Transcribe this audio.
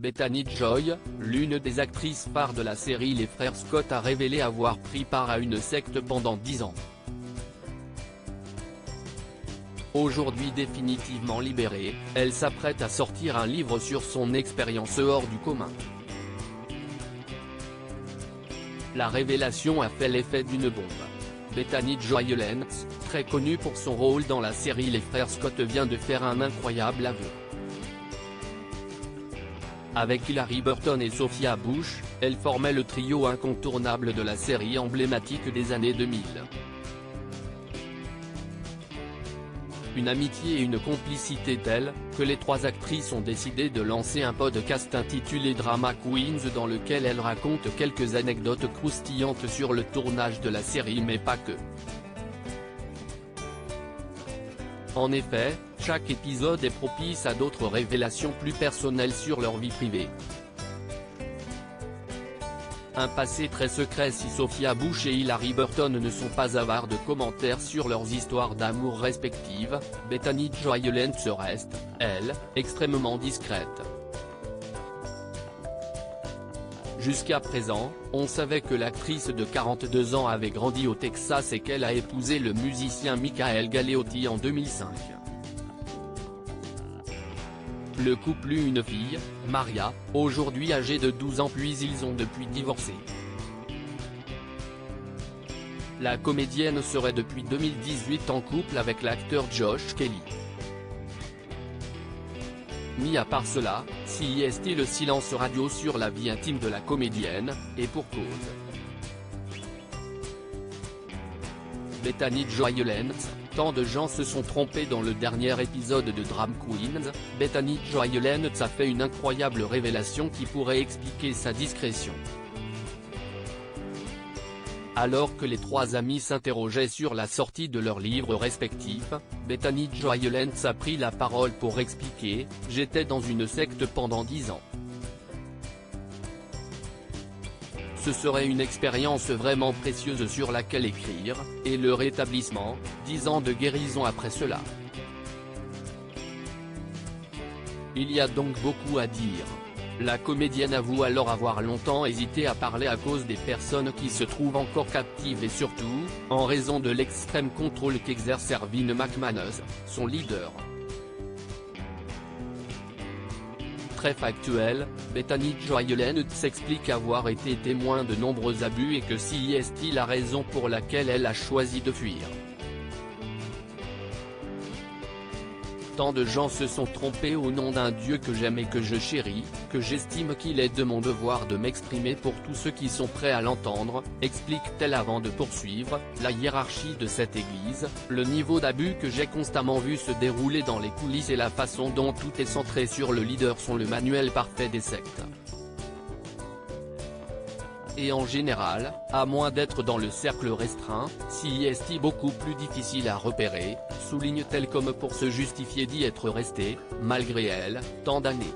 Bethany Joy, l'une des actrices phares de la série Les Frères Scott a révélé avoir pris part à une secte pendant 10 ans. Aujourd'hui définitivement libérée, elle s'apprête à sortir un livre sur son expérience hors du commun. La révélation a fait l'effet d'une bombe. Bethany Joy Lenz, très connue pour son rôle dans la série Les Frères Scott, vient de faire un incroyable aveu. Avec Hilarie Burton et Sophia Bush, elle formait le trio incontournable de la série emblématique des années 2000. Une amitié et une complicité telles, que les trois actrices ont décidé de lancer un podcast intitulé Drama Queens dans lequel elles racontent quelques anecdotes croustillantes sur le tournage de la série, mais pas que. En effet, chaque épisode est propice à d'autres révélations plus personnelles sur leur vie privée. Un passé très secret si Sophia Bush et Hilarie Burton ne sont pas avares de commentaires sur leurs histoires d'amour respectives, Bethany Joy Lenz reste, elle, extrêmement discrète. Jusqu'à présent, on savait que l'actrice de 42 ans avait grandi au Texas et qu'elle a épousé le musicien Michael Galeotti en 2005. Le couple eut une fille, Maria, aujourd'hui âgée de 12 ans, puis ils ont depuis divorcé. La comédienne serait depuis 2018 en couple avec l'acteur Josh Kelly. Mis à part cela, CIST le silence radio sur la vie intime de la comédienne, et pour cause. Bethany Joy Lenz, tant de gens se sont trompés dans le dernier épisode de Drama Queens, Bethany Joy Lenz a fait une incroyable révélation qui pourrait expliquer sa discrétion. Alors que les trois amis s'interrogeaient sur la sortie de leurs livres respectifs, Bethany Joy Lenz a pris la parole pour expliquer « J'étais dans une secte pendant 10 ans. Ce serait une expérience vraiment précieuse sur laquelle écrire, et le rétablissement, 10 ans de guérison après cela. Il y a donc beaucoup à dire. » La comédienne avoue alors avoir longtemps hésité à parler à cause des personnes qui se trouvent encore captives et surtout, en raison de l'extrême contrôle qu'exerce Ervin McManus, son leader. Très factuel, Bethany Joy Lenz s'explique avoir été témoin de nombreux abus et que CIST la raison pour laquelle elle a choisi de fuir. Tant de gens se sont trompés au nom d'un Dieu que j'aime et que je chéris, que j'estime qu'il est de mon devoir de m'exprimer pour tous ceux qui sont prêts à l'entendre, explique-t-elle avant de poursuivre. La hiérarchie de cette église, le niveau d'abus que j'ai constamment vu se dérouler dans les coulisses et la façon dont tout est centré sur le leader sont le manuel parfait des sectes. Et en général, à moins d'être dans le cercle restreint, CIST beaucoup plus difficile à repérer, souligne-t-elle comme pour se justifier d'y être resté, malgré elle, tant d'années.